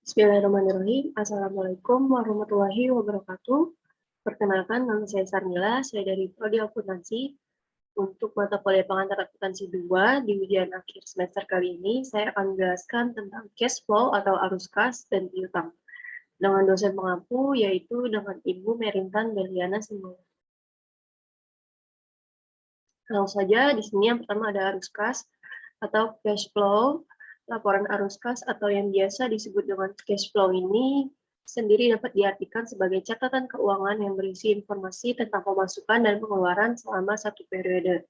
Bismillahirrahmanirrahim. Assalamualaikum warahmatullahi wabarakatuh. Perkenalkan, nama saya Sarmila, saya dari Prodi Akuntansi. Untuk mata kuliah pengantar akuntansi 2 di ujian akhir semester kali ini, saya akan menjelaskan tentang cash flow atau arus kas dan piutang dengan dosen pengampu, yaitu dengan Ibu Merintan Berliana Simbolon. Langsung saja, di sini yang pertama ada arus kas atau cash flow. Laporan arus kas atau yang biasa disebut dengan cash flow ini sendiri dapat diartikan sebagai catatan keuangan yang berisi informasi tentang pemasukan dan pengeluaran selama satu periode.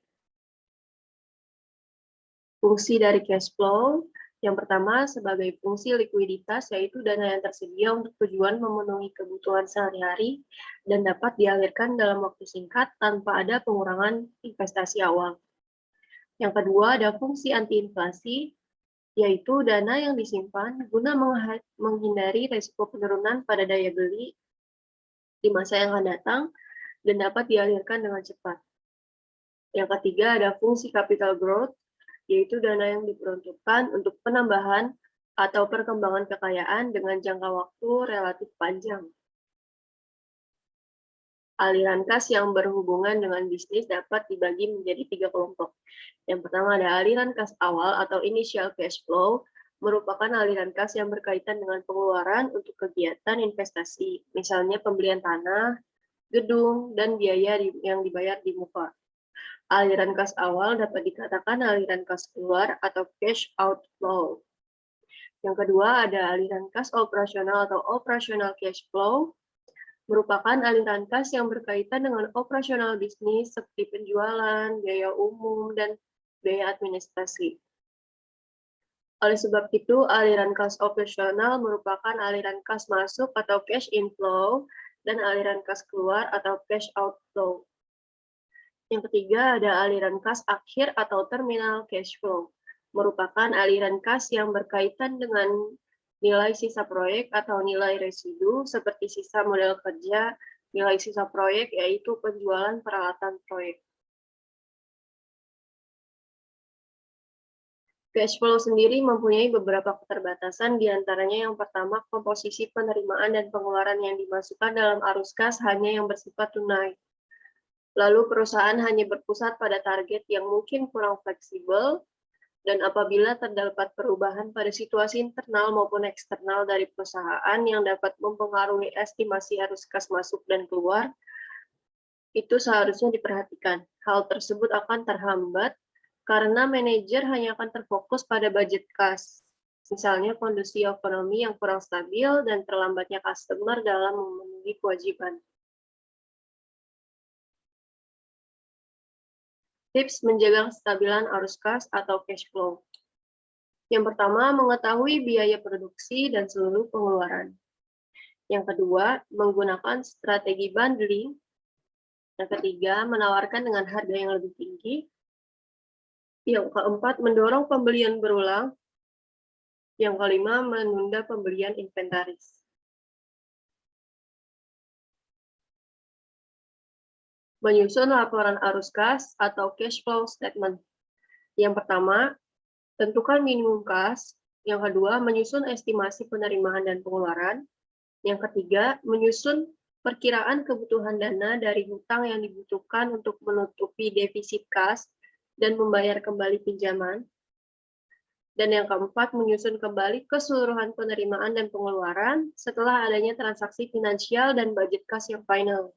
Fungsi dari cash flow, yang pertama sebagai fungsi likuiditas, yaitu dana yang tersedia untuk tujuan memenuhi kebutuhan sehari-hari dan dapat dialirkan dalam waktu singkat tanpa ada pengurangan investasi awal. Yang kedua ada fungsi anti-inflasi, yaitu dana yang disimpan guna menghindari risiko penurunan pada daya beli di masa yang akan datang dan dapat dialirkan dengan cepat. Yang ketiga ada fungsi capital growth, yaitu dana yang diperuntukkan untuk penambahan atau perkembangan kekayaan dengan jangka waktu relatif panjang. Aliran kas yang berhubungan dengan bisnis dapat dibagi menjadi 3 kelompok. Yang pertama ada aliran kas awal atau initial cash flow, merupakan aliran kas yang berkaitan dengan pengeluaran untuk kegiatan investasi, misalnya pembelian tanah, gedung, dan biaya yang dibayar di muka. Aliran kas awal dapat dikatakan aliran kas keluar atau cash outflow. Yang kedua ada aliran kas operasional atau operational cash flow, merupakan aliran kas yang berkaitan dengan operasional bisnis seperti penjualan, biaya umum, dan biaya administrasi. Oleh sebab itu, aliran kas operasional merupakan aliran kas masuk atau cash inflow dan aliran kas keluar atau cash outflow. Yang ketiga ada aliran kas akhir atau terminal cash flow, merupakan aliran kas yang berkaitan dengan nilai sisa proyek atau nilai residu seperti sisa modal kerja, nilai sisa proyek yaitu penjualan peralatan proyek. Cash flow sendiri mempunyai beberapa keterbatasan, diantaranya yang pertama komposisi penerimaan dan pengeluaran yang dimasukkan dalam arus kas hanya yang bersifat tunai. Lalu perusahaan hanya berpusat pada target yang mungkin kurang fleksibel, dan apabila terdapat perubahan pada situasi internal maupun eksternal dari perusahaan yang dapat mempengaruhi estimasi arus kas masuk dan keluar, itu seharusnya diperhatikan. Hal tersebut akan terhambat karena manajer hanya akan terfokus pada budget kas. Misalnya kondisi ekonomi yang kurang stabil dan terlambatnya customer dalam memenuhi kewajiban. Tips menjaga kestabilan arus kas atau cash flow. Yang pertama, mengetahui biaya produksi dan seluruh pengeluaran. Yang kedua, menggunakan strategi bundling. Yang ketiga, menawarkan dengan harga yang lebih tinggi. Yang keempat, mendorong pembelian berulang. Yang kelima, menunda pembelian inventaris. Menyusun laporan arus kas atau cash flow statement. Yang pertama, tentukan minimum kas. Yang kedua, menyusun estimasi penerimaan dan pengeluaran. Yang ketiga, menyusun perkiraan kebutuhan dana dari hutang yang dibutuhkan untuk menutupi defisit kas dan membayar kembali pinjaman. Dan yang keempat, menyusun kembali keseluruhan penerimaan dan pengeluaran setelah adanya transaksi finansial dan budget kas yang final.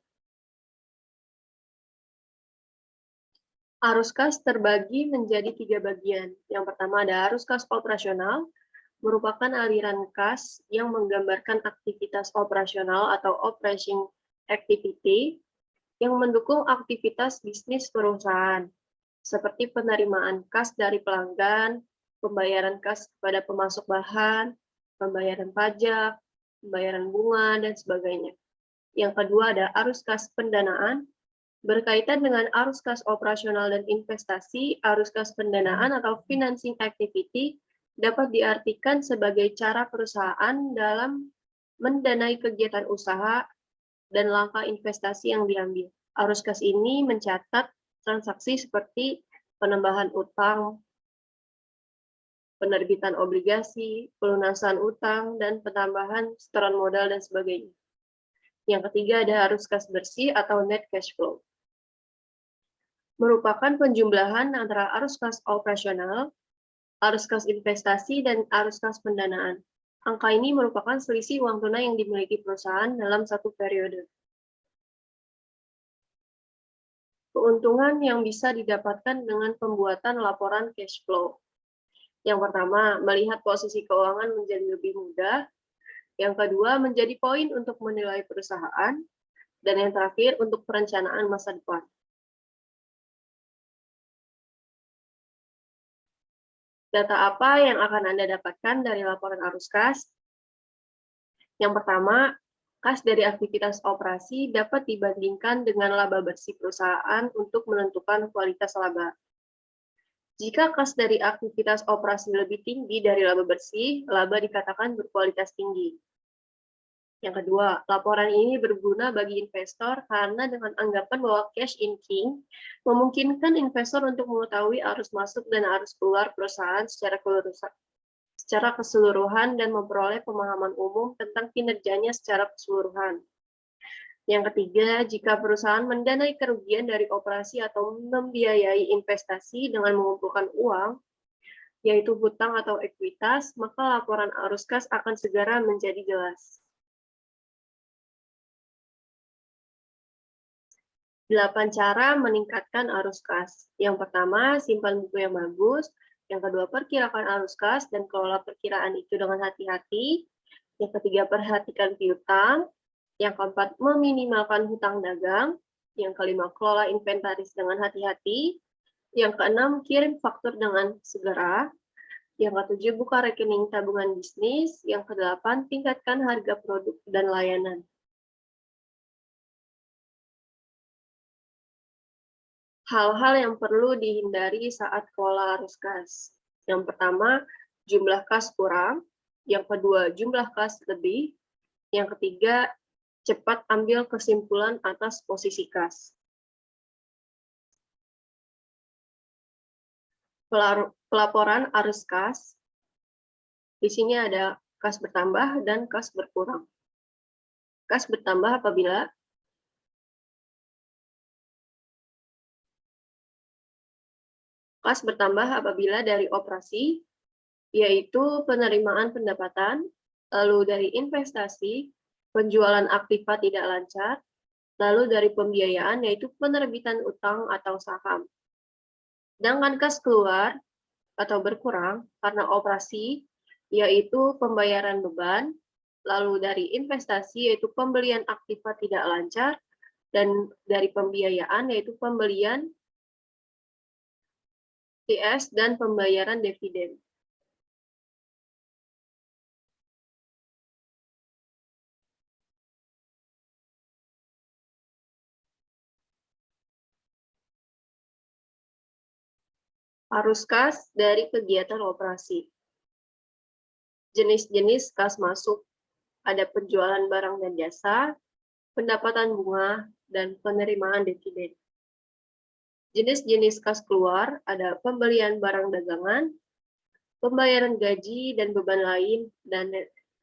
Arus kas terbagi menjadi 3 bagian. Yang pertama ada arus kas operasional, merupakan aliran kas yang menggambarkan aktivitas operasional atau operating activity yang mendukung aktivitas bisnis perusahaan, seperti penerimaan kas dari pelanggan, pembayaran kas kepada pemasok bahan, pembayaran pajak, pembayaran bunga, dan sebagainya. Yang kedua ada arus kas pendanaan, berkaitan dengan arus kas operasional dan investasi. Arus kas pendanaan atau financing activity dapat diartikan sebagai cara perusahaan dalam mendanai kegiatan usaha dan langkah investasi yang diambil. Arus kas ini mencatat transaksi seperti penambahan utang, penerbitan obligasi, pelunasan utang, dan penambahan setoran modal, dan sebagainya. Yang ketiga ada arus kas bersih atau net cash flow. Merupakan penjumlahan antara arus kas operasional, arus kas investasi, dan arus kas pendanaan. Angka ini merupakan selisih uang tunai yang dimiliki perusahaan dalam satu periode. Keuntungan yang bisa didapatkan dengan pembuatan laporan cash flow. Yang pertama, melihat posisi keuangan menjadi lebih mudah. Yang kedua, menjadi poin untuk menilai perusahaan. Dan yang terakhir, untuk perencanaan masa depan. Data apa yang akan Anda dapatkan dari laporan arus kas? Yang pertama, kas dari aktivitas operasi dapat dibandingkan dengan laba bersih perusahaan untuk menentukan kualitas laba. Jika kas dari aktivitas operasi lebih tinggi dari laba bersih, laba dikatakan berkualitas tinggi. Yang kedua, laporan ini berguna bagi investor karena dengan anggapan bahwa cash in king memungkinkan investor untuk mengetahui arus masuk dan arus keluar perusahaan secara keseluruhan dan memperoleh pemahaman umum tentang kinerjanya secara keseluruhan. Yang ketiga, jika perusahaan mendanai kerugian dari operasi atau membiayai investasi dengan mengumpulkan uang, yaitu hutang atau ekuitas, maka laporan arus kas akan segera menjadi jelas. 8 cara meningkatkan arus kas. Yang pertama, simpan buku yang bagus. Yang kedua, perkirakan arus kas dan kelola perkiraan itu dengan hati-hati. Yang ketiga, perhatikan piutang. Yang keempat, meminimalkan hutang dagang. Yang kelima, kelola inventaris dengan hati-hati. Yang keenam, kirim faktur dengan segera. Yang ketujuh, buka rekening tabungan bisnis. Yang kedelapan, tingkatkan harga produk dan layanan. Hal-hal yang perlu dihindari saat kelola arus kas. Yang pertama, jumlah kas kurang. Yang kedua, jumlah kas lebih. Yang ketiga, cepat ambil kesimpulan atas posisi kas. Pelaporan arus kas. Di sini ada kas bertambah dan kas berkurang. Kas bertambah apabila dari operasi, yaitu penerimaan pendapatan, lalu dari investasi, penjualan aktiva tidak lancar, lalu dari pembiayaan, yaitu penerbitan utang atau saham. Sedangkan kas keluar atau berkurang karena operasi, yaitu pembayaran beban, lalu dari investasi, yaitu pembelian aktiva tidak lancar, dan dari pembiayaan, yaitu pembelian TS dan pembayaran dividen. Arus kas dari kegiatan operasi. Jenis-jenis kas masuk, ada penjualan barang dan jasa, pendapatan bunga, dan penerimaan dividen. Jenis-jenis kas keluar, ada pembelian barang dagangan, pembayaran gaji dan beban lain, dan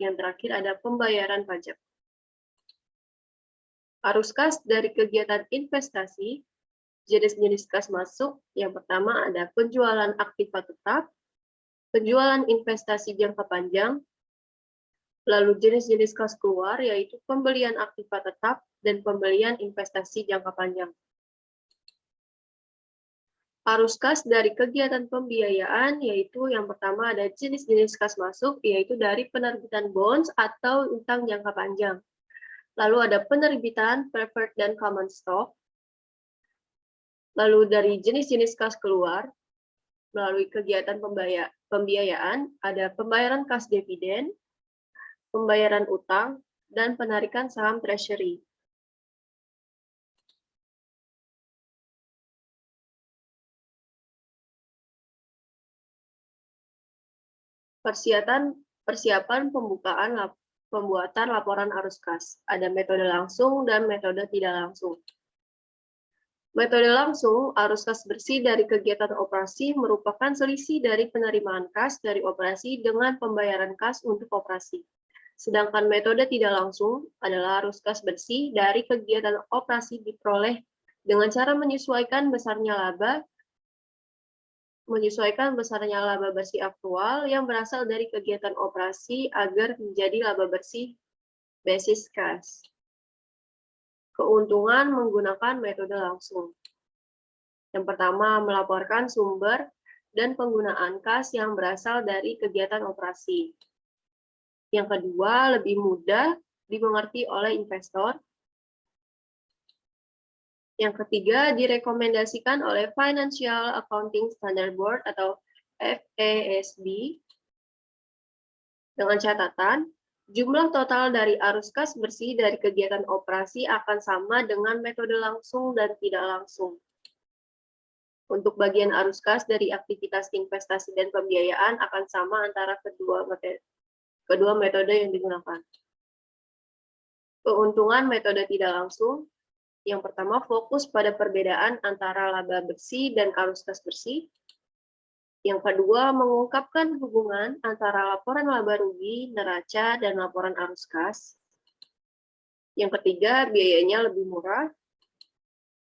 yang terakhir ada pembayaran pajak. Arus kas dari kegiatan investasi, jenis-jenis kas masuk, yang pertama ada penjualan aktiva tetap, penjualan investasi jangka panjang, lalu jenis-jenis kas keluar, yaitu pembelian aktiva tetap dan pembelian investasi jangka panjang. Arus kas dari kegiatan pembiayaan, yaitu yang pertama ada jenis-jenis kas masuk, yaitu dari penerbitan bonds atau utang jangka panjang. Lalu ada penerbitan preferred dan common stock. Lalu dari jenis-jenis kas keluar, melalui kegiatan pembiayaan, ada pembayaran kas dividen, pembayaran utang, dan penarikan saham treasury. Persiapan pembuatan laporan arus kas. Ada metode langsung dan metode tidak langsung. Metode langsung, arus kas bersih dari kegiatan operasi merupakan selisih dari penerimaan kas dari operasi dengan pembayaran kas untuk operasi. Sedangkan metode tidak langsung adalah arus kas bersih dari kegiatan operasi diperoleh dengan cara menyesuaikan besarnya laba bersih aktual yang berasal dari kegiatan operasi agar menjadi laba bersih basis kas. Keuntungan menggunakan metode langsung. Yang pertama, melaporkan sumber dan penggunaan kas yang berasal dari kegiatan operasi. Yang kedua, lebih mudah dimengerti oleh investor. Yang ketiga, direkomendasikan oleh Financial Accounting Standard Board atau FASB dengan catatan jumlah total dari arus kas bersih dari kegiatan operasi akan sama dengan metode langsung dan tidak langsung. Untuk bagian arus kas dari aktivitas investasi dan pembiayaan akan sama antara kedua metode yang digunakan. Keuntungan metode tidak langsung. Yang pertama, fokus pada perbedaan antara laba bersih dan arus kas bersih. Yang kedua, mengungkapkan hubungan antara laporan laba rugi, neraca, dan laporan arus kas. Yang ketiga, biayanya lebih murah.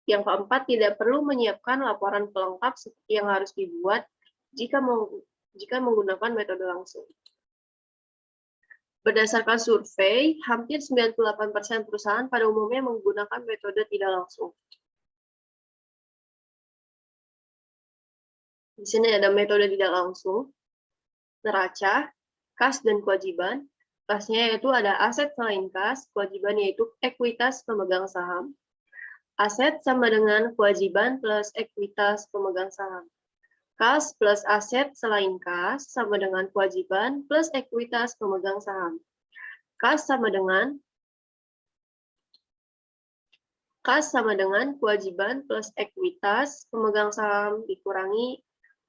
Yang keempat, tidak perlu menyiapkan laporan pelengkap seperti yang harus dibuat jika menggunakan metode langsung. Berdasarkan survei, hampir 98% perusahaan pada umumnya menggunakan metode tidak langsung. Di sini ada metode tidak langsung, neraca, kas, dan kewajiban. Kasnya yaitu ada aset selain kas, kewajiban yaitu ekuitas pemegang saham. Aset sama dengan kewajiban plus ekuitas pemegang saham. Kas plus aset selain kas sama dengan kewajiban plus ekuitas pemegang saham. Kas sama dengan kewajiban plus ekuitas pemegang saham dikurangi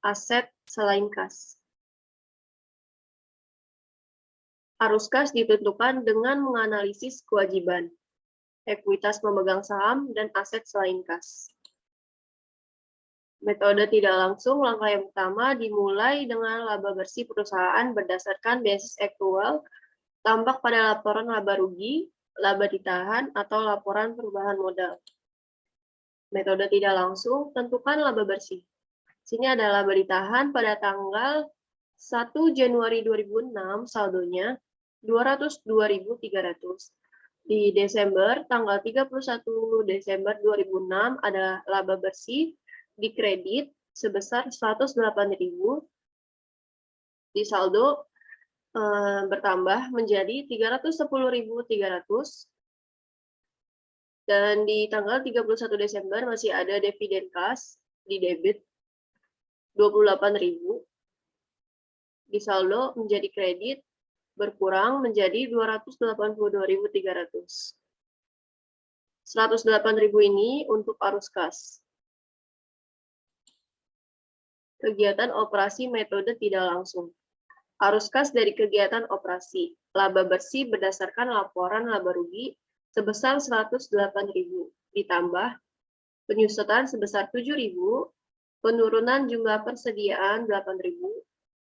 aset selain kas. Arus kas ditentukan dengan menganalisis kewajiban, ekuitas pemegang saham, dan aset selain kas. Metode tidak langsung, langkah yang pertama dimulai dengan laba bersih perusahaan berdasarkan basis aktual, tampak pada laporan laba rugi, laba ditahan, atau laporan perubahan modal. Metode tidak langsung, tentukan laba bersih. Sini ada laba ditahan pada tanggal 1 Januari 2006, saldonya 202.300. Di Desember, tanggal 31 Desember 2006, ada laba bersih di kredit sebesar 108.000. Di saldo bertambah menjadi 310.300. Dan di tanggal 31 Desember masih ada dividen kas di debit 28.000. Di saldo menjadi kredit berkurang menjadi 282.300. 108.000 ini untuk arus kas. Kegiatan operasi metode tidak langsung. Arus kas dari kegiatan operasi. Laba bersih berdasarkan laporan laba rugi sebesar 108.000. Ditambah penyusutan sebesar 7.000, penurunan jumlah persediaan 8.000,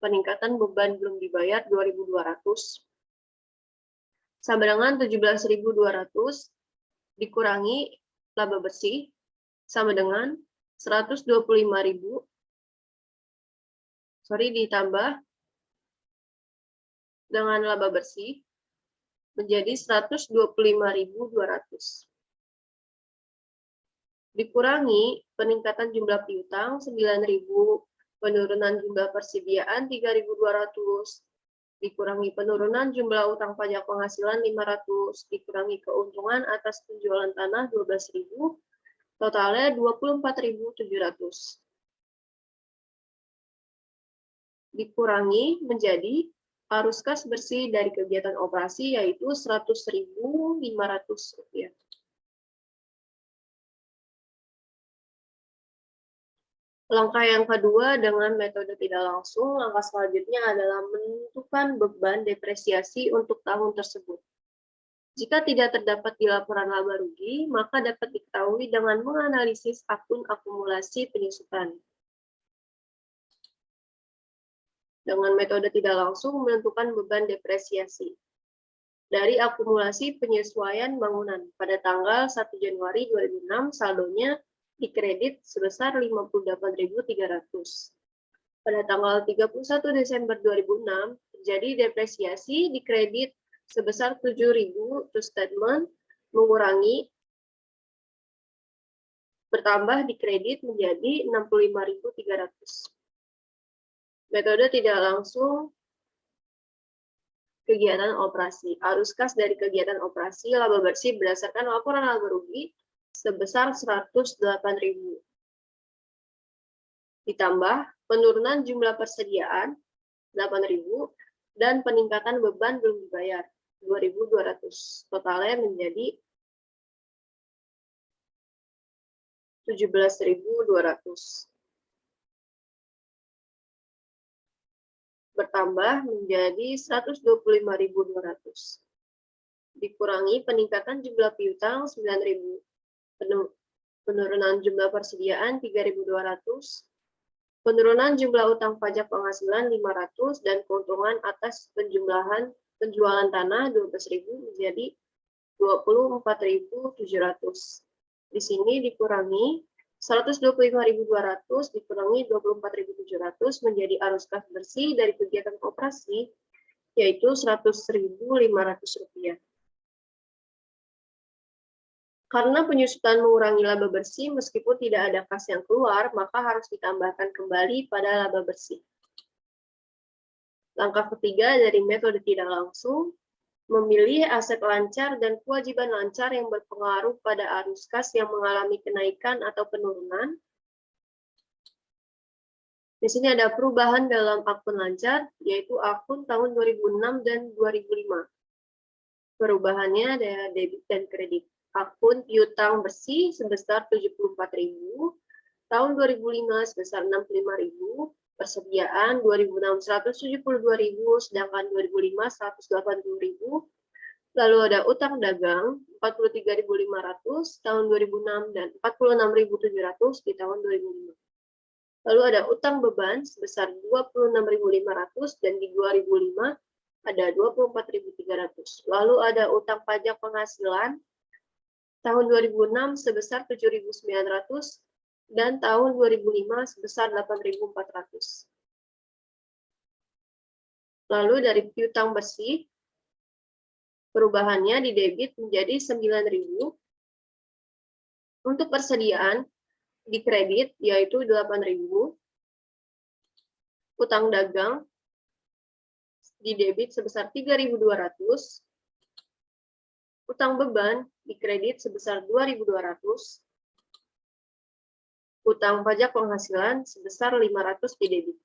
peningkatan beban belum dibayar 2.200, sama dengan 17.200 dikurangi laba bersih sama dengan 125.000, ditambah dengan laba bersih menjadi 125.200. Dikurangi peningkatan jumlah piutang 9.000, penurunan jumlah persediaan 3.200, dikurangi penurunan jumlah utang pajak penghasilan 500, dikurangi keuntungan atas penjualan tanah 12.000, totalnya 24.700. Dikurangi menjadi arus kas bersih dari kegiatan operasi yaitu 100.500 rupiah. Langkah yang kedua dengan metode tidak langsung, langkah selanjutnya adalah menentukan beban depresiasi untuk tahun tersebut. Jika tidak terdapat di laporan laba rugi, maka dapat diketahui dengan menganalisis akun akumulasi penyusutan. Dengan metode tidak langsung menentukan beban depresiasi. Dari akumulasi penyesuaian bangunan, pada tanggal 1 Januari 2006, saldonya dikredit sebesar 58.300. Pada tanggal 31 Desember 2006, terjadi depresiasi di kredit sebesar 7.000, to statement mengurangi bertambah di kredit menjadi 65.300. Metode tidak langsung kegiatan operasi. Arus kas dari kegiatan operasi laba bersih berdasarkan laporan laba rugi sebesar 108.000. Ditambah penurunan jumlah persediaan 8.000 dan peningkatan beban belum dibayar 2.200. Totalnya menjadi 17.200. Bertambah menjadi 125.200. Dikurangi peningkatan jumlah piutang 9.000. Penurunan jumlah persediaan 3.200. Penurunan jumlah utang pajak penghasilan 500 dan keuntungan atas penjualan tanah 12.000 menjadi 24.700. Di sini dikurangi 125.200 dikurangi 24.700 menjadi arus kas bersih dari kegiatan operasi yaitu Rp100.500. Karena penyusutan mengurangi laba bersih meskipun tidak ada kas yang keluar, maka harus ditambahkan kembali pada laba bersih. Langkah ketiga dari metode tidak langsung, memilih aset lancar dan kewajiban lancar yang berpengaruh pada arus kas yang mengalami kenaikan atau penurunan. Di sini ada perubahan dalam akun lancar, yaitu akun tahun 2006 dan 2005. Perubahannya ada debit dan kredit. Akun piutang bersih sebesar 74.000, tahun 2005 sebesar 65.000, persediaan 2006 172.000, sedangkan 2005 180.000. Lalu ada utang dagang 43.500 tahun 2006 dan 46.700 di tahun 2005. Lalu ada utang beban sebesar 26.500 dan di 2005 ada 24.300. Lalu ada utang pajak penghasilan tahun 2006 sebesar 7.900 dan tahun 2005 sebesar 8.400. Lalu dari piutang bersih, perubahannya di debit menjadi 9.000. Untuk persediaan di kredit yaitu 8.000. Utang dagang di debit sebesar 3.200. Utang beban di kredit sebesar 2.200. Utang pajak penghasilan sebesar 500 di debit.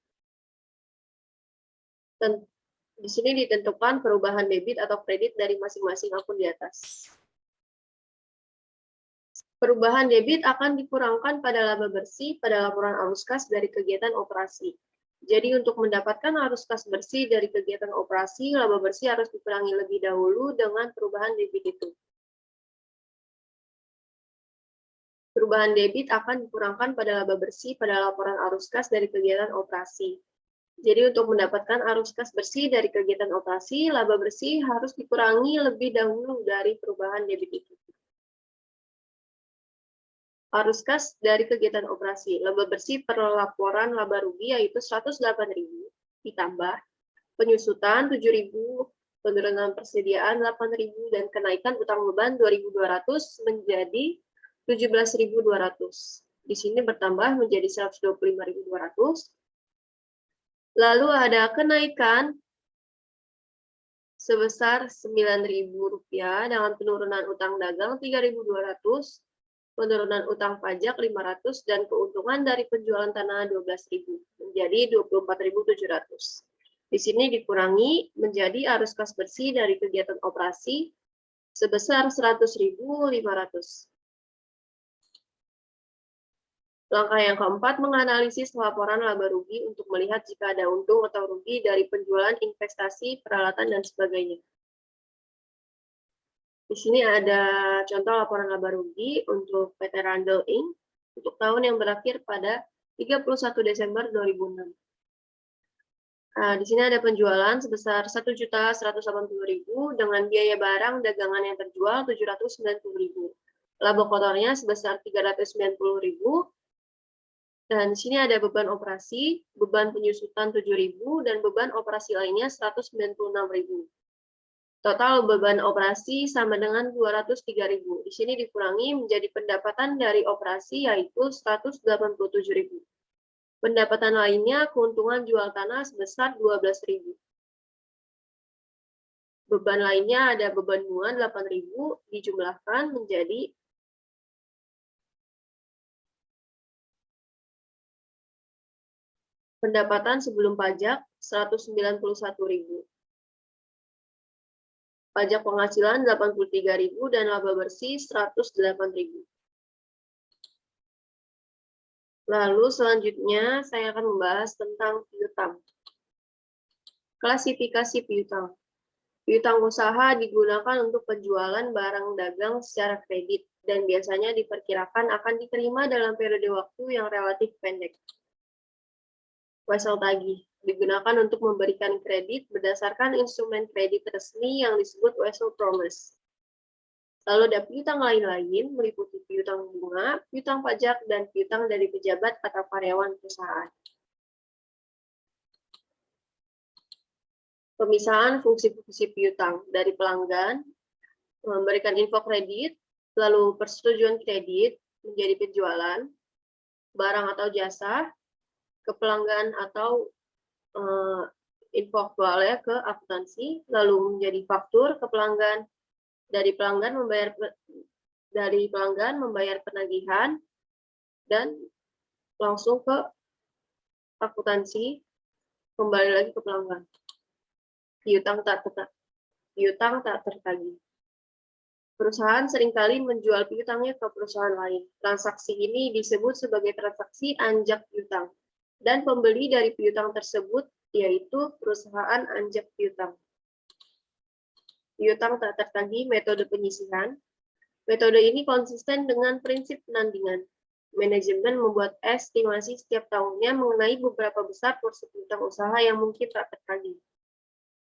Dan di sini ditentukan perubahan debit atau kredit dari masing-masing akun di atas. Perubahan debit akan dikurangkan pada laba bersih pada laporan arus kas dari kegiatan operasi. Jadi untuk mendapatkan arus kas bersih dari kegiatan operasi, laba bersih harus dikurangi lebih dahulu dengan perubahan debit itu. Perubahan debit akan dikurangkan pada laba bersih pada laporan arus kas dari kegiatan operasi. Jadi untuk mendapatkan arus kas bersih dari kegiatan operasi, laba bersih harus dikurangi lebih dahulu dari perubahan debit itu. Arus kas dari kegiatan operasi, laba bersih per laporan laba rugi yaitu 108.000, ditambah penyusutan 7.000, penurunan persediaan 8.000, dan kenaikan utang beban 2.200 menjadi 17.200. Di sini bertambah menjadi 125.200. Lalu ada kenaikan sebesar Rp9.000 dengan penurunan utang dagang 3.200, penurunan utang pajak 500, dan keuntungan dari penjualan tanah 12.000 menjadi 24.700. Di sini dikurangi menjadi arus kas bersih dari kegiatan operasi sebesar 100.500. Langkah yang keempat, menganalisis laporan laba rugi untuk melihat jika ada untung atau rugi dari penjualan investasi, peralatan, dan sebagainya. Di sini ada contoh laporan laba rugi untuk PT Randall Inc. untuk tahun yang berakhir pada 31 Desember 2006. Nah, di sini ada penjualan sebesar 1.180.000 dengan biaya barang dagangan yang terjual 790.000. Laba kotornya sebesar 390.000. Dan di sini ada beban operasi, beban penyusutan 7.000 dan beban operasi lainnya 196.000. Total beban operasi sama dengan 203.000. Di sini dikurangi menjadi pendapatan dari operasi yaitu 187.000. Pendapatan lainnya keuntungan jual tanah sebesar 12.000. Beban lainnya ada beban bunga 8.000 dijumlahkan menjadi pendapatan sebelum pajak 191.000. Pajak penghasilan 83.000 dan laba bersih 108.000. Lalu selanjutnya saya akan membahas tentang piutang. Klasifikasi piutang. Piutang usaha digunakan untuk penjualan barang dagang secara kredit dan biasanya diperkirakan akan diterima dalam periode waktu yang relatif pendek. Wesel tagih digunakan untuk memberikan kredit berdasarkan instrumen kredit resmi yang disebut Wesel Promise. Lalu ada piutang lain-lain meliputi piutang bunga, piutang pajak, dan piutang dari pejabat atau karyawan perusahaan. Pemisahan fungsi-fungsi piutang dari pelanggan, memberikan info kredit, lalu persetujuan kredit menjadi penjualan, barang atau jasa, ke pelanggan atau info aktualnya ke akuntansi, lalu menjadi faktur ke pelanggan, dari pelanggan membayar penagihan, dan langsung ke akuntansi, kembali lagi ke pelanggan. Piutang tak tertagih. Perusahaan seringkali menjual piutangnya ke perusahaan lain. Transaksi ini disebut sebagai transaksi anjak piutang. Dan pembeli dari piutang tersebut yaitu perusahaan anjak piutang. Piutang tak tertagih metode penyisihan. Metode ini konsisten dengan prinsip penandingan. Manajemen membuat estimasi setiap tahunnya mengenai beberapa besar porsi piutang usaha yang mungkin tak tertagih.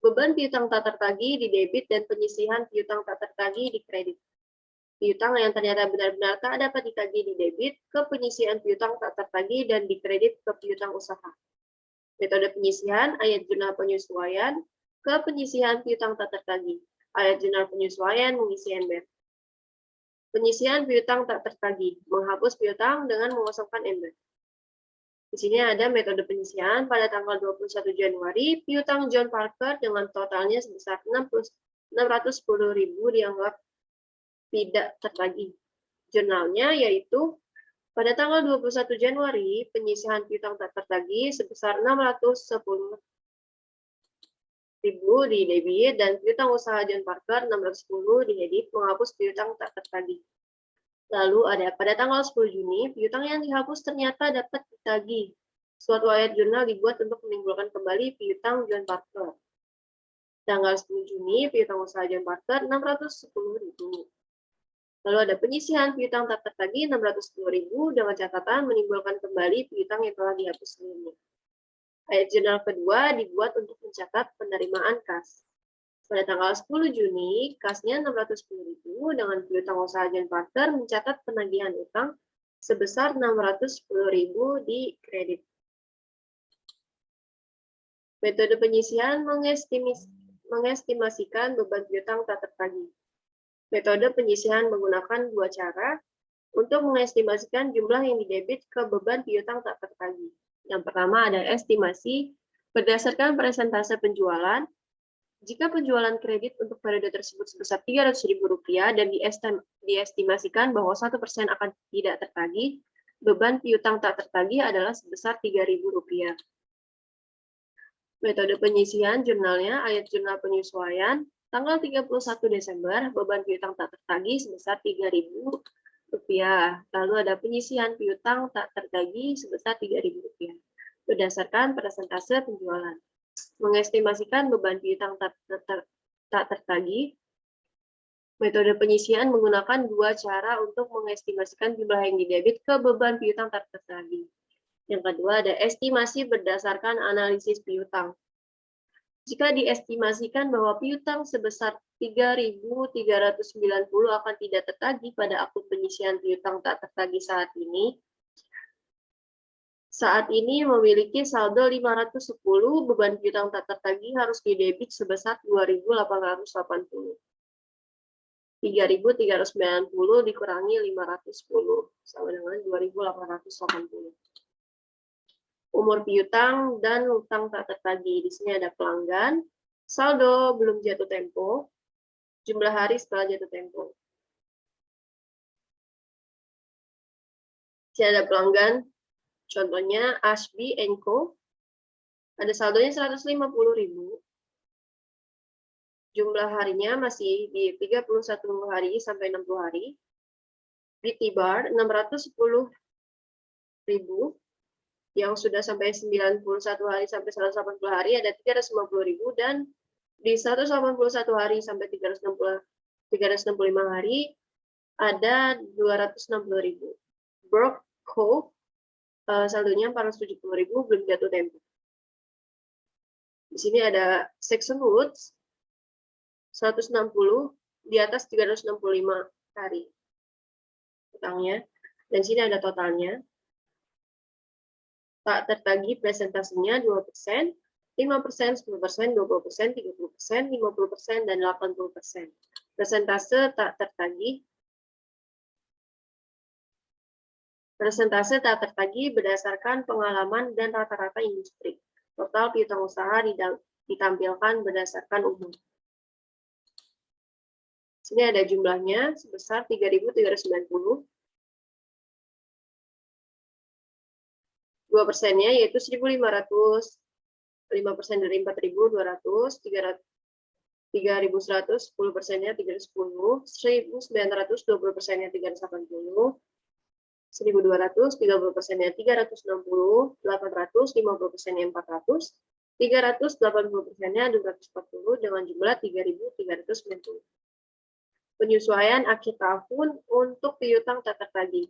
Beban piutang tak tertagih di debit dan penyisihan piutang tak tertagih di kredit. Piutang yang ternyata benar-benar tak dapat ditagih di debit ke penyisihan piutang tak tertagih dan di kredit ke piutang usaha. Metode penyisihan ayat jurnal penyesuaian ke penyisihan piutang tak tertagih. Ayat jurnal penyesuaian mengisi ember. Penyisihan piutang tak tertagih, menghapus piutang dengan mengosongkan ember. Di sini ada metode penyisihan pada tanggal 21 Januari, piutang John Parker dengan totalnya sebesar 610.000 dianggap tidak tertagih. Jurnalnya yaitu pada tanggal 21 Januari, penyisihan piutang tak tertagih sebesar 610.000 di debit dan piutang usaha John Parker 610 di debit menghapus piutang tak tertagih. Lalu ada pada tanggal 10 Juni, piutang yang dihapus ternyata dapat ditagih. Suatu ayat jurnal dibuat untuk menimbulkan kembali piutang John Parker. Tanggal 10 Juni, piutang usaha John Parker 610.000. Lalu ada penyisihan piutang tak tertagih 610.000 dengan catatan menimbulkan kembali piutang yang telah dihapus sebelumnya. Ayat jurnal kedua dibuat untuk mencatat penerimaan kas. Pada tanggal 10 Juni, kasnya 610.000 dengan piutang usaha John Parker mencatat penagihan utang sebesar 610.000 di kredit. Metode penyisihan mengestimasikan beban piutang tak tertagih. Metode penyisihan menggunakan dua cara untuk mengestimasikan jumlah yang didebit ke beban piutang tak tertagih. Yang pertama ada estimasi berdasarkan persentase penjualan. Jika penjualan kredit untuk periode tersebut sebesar Rp300.000 dan diestimasikan bahwa 1% akan tidak tertagih, beban piutang tak tertagih adalah sebesar Rp3.000. Metode penyisihan jurnalnya ayat jurnal penyesuaian tanggal 31 Desember, beban piutang tak tertagih sebesar Rp3.000. Lalu ada penyisihan piutang tak tertagih sebesar Rp3.000 berdasarkan persentase penjualan. Mengestimasikan beban piutang tak tertagih Metode penyisian menggunakan dua cara untuk mengestimasikan jumlah yang didebit ke beban piutang tak tertagih. Yang kedua ada estimasi berdasarkan analisis piutang. Jika diestimasikan bahwa piutang sebesar 3.390 akan tidak tertagih pada akun penyisian piutang tak tertagih saat ini memiliki saldo 510, beban piutang tak tertagih harus didebit sebesar 2.880. 3.390 dikurangi 510 sama dengan 2.880. Umur piutang dan utang tak tertagih. Di sini ada pelanggan, saldo belum jatuh tempo, jumlah hari setelah jatuh tempo. Di sini ada pelanggan, contohnya Ashby & Co. Ada saldonya 150.000. Jumlah harinya masih di 31 hari sampai 60 hari. BT Bar 610.000 yang sudah sampai 91 hari sampai 180 hari ada 350.000 dan di 181 hari sampai 365 hari ada 260.000. Brock Co saldonya 470.000 belum jatuh tempo. Di sini ada Saxon Woods 160 di atas 365 hari utangnya, dan sini ada totalnya. Tak tertagih presentasenya 2%, 5%, 10%, 20%, 30%, 50%, dan 80%. Persentase tak tertagih berdasarkan pengalaman dan rata-rata industri. Total piutang usaha ditampilkan berdasarkan umur. Sini ada jumlahnya sebesar 3.390. 2%-nya yaitu 1.500, 5% dari 4.200, 3.100, 10%-nya 310, 1.900, 20%-nya 380, 1.200, 30%-nya 360, 800, 50%-nya 400, 300, 80%-nya 240 dengan jumlah 3.390. Penyesuaian akhir tahun untuk piutang tak tertagih.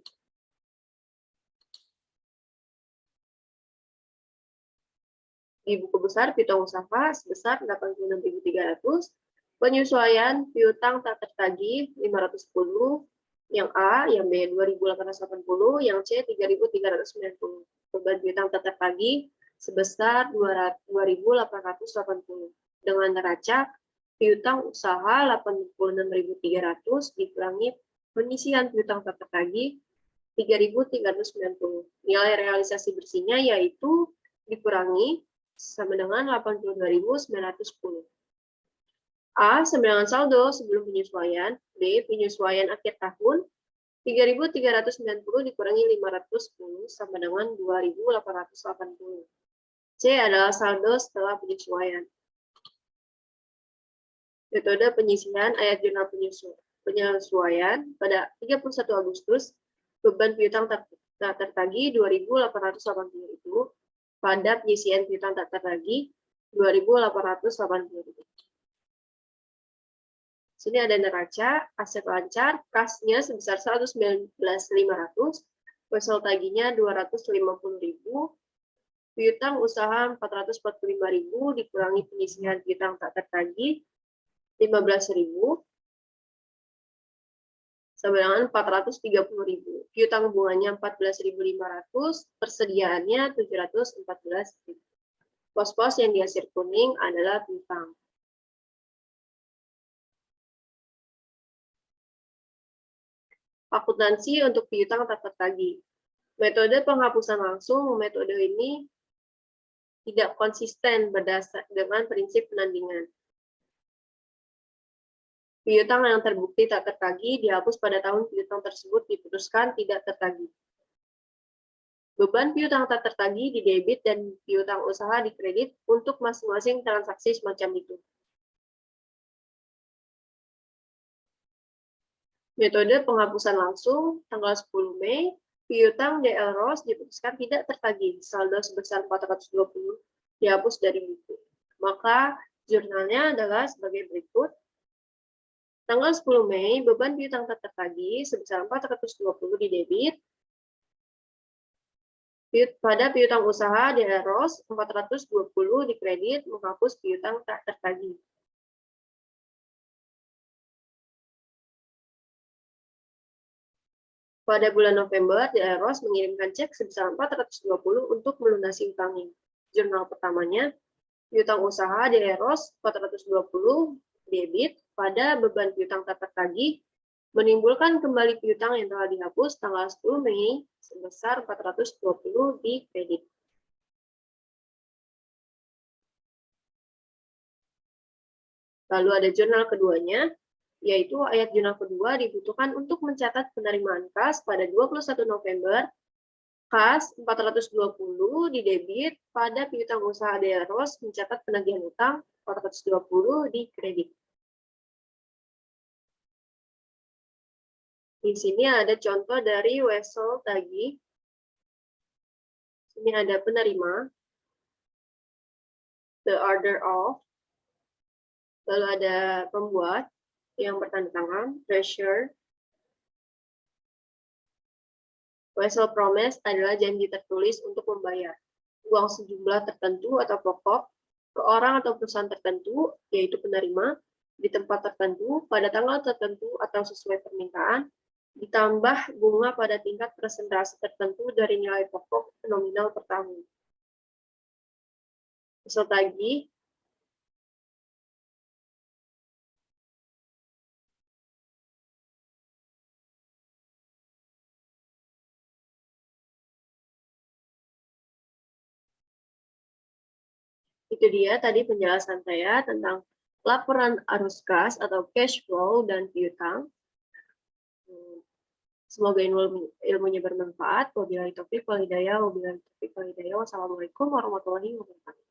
Di buku besar piutang usaha sebesar 86.300, penyesuaian piutang tak tertagih 510, yang A, yang B 2.880, yang C 3.390. Beban piutang tak tertagih sebesar 2.880 dengan neraca piutang usaha 86.300 dikurangi penyisihan piutang tak tertagih 3.390. Nilai realisasi bersihnya yaitu dikurangi sama dengan 82.910. A, sama dengan saldo sebelum penyesuaian. B, penyesuaian akhir tahun. 3.390 dikurangi 510 sama dengan 2.880. C adalah saldo setelah penyesuaian. Metode penyisihan ayat jurnal penyesuaian pada 31 Agustus, beban piutang tak tertagih 2.880 itu, pada penyisian piutang tak tertagih 2.880. Sini ada neraca, aset lancar, kasnya sebesar 119.500, wesel tagihnya 250.000, piutang usaha 445.000 dikurangi penyisihan piutang tak tertagih 15.000 sama dengan 430.000. Piutang bunganya 14.500, persediaannya 714.000. Pos-pos yang diasir kuning adalah piutang. Akuntansi untuk piutang tak tertagih. Metode penghapusan langsung, metode ini tidak konsisten berdasar dengan prinsip penandingan. Piutang yang terbukti tak tertagih dihapus pada tahun piutang tersebut diputuskan tidak tertagih. Beban piutang tak tertagih didebit dan piutang usaha dikredit untuk masing-masing transaksi semacam itu. Metode penghapusan langsung, tanggal 10 Mei, piutang DL Ross diputuskan tidak tertagih, saldo sebesar 420 dihapus dari buku. Maka jurnalnya adalah sebagai berikut. Tanggal 10 Mei, beban piutang tak tertagih sebesar 420 di debit. Pada piutang usaha di Eros, 420 di kredit menghapus piutang tak tertagih. Pada bulan November, di Eros mengirimkan cek sebesar 420 untuk melunasi utangnya. Jurnal pertamanya, piutang usaha di Eros 420 debit pada beban piutang tak tertagih menimbulkan kembali piutang yang telah dihapus tanggal 10 Mei sebesar 420 di kredit. Lalu ada jurnal keduanya, yaitu ayat jurnal kedua dibutuhkan untuk mencatat penerimaan kas pada 21 November, kas 420 di debit pada piutang usaha di Eros mencatat penagihan utang 420 di kredit. Di sini ada contoh dari wesel tagih. Sini ada penerima, the order of, lalu ada pembuat yang bertanda tangan, treasurer. Wesel promise adalah janji tertulis untuk membayar uang sejumlah tertentu atau pokok ke orang atau perusahaan tertentu, yaitu penerima, di tempat tertentu, pada tanggal tertentu atau sesuai permintaan, ditambah bunga pada tingkat presentasi tertentu dari nilai pokok nominal per tahun. Wesel tagih itu dia tadi penjelasan saya tentang laporan arus kas atau cash flow dan piutang. Semoga ilmunya bermanfaat. Wabillahi taufiq wal hidayah. Wassalamualaikum warahmatullahi wabarakatuh.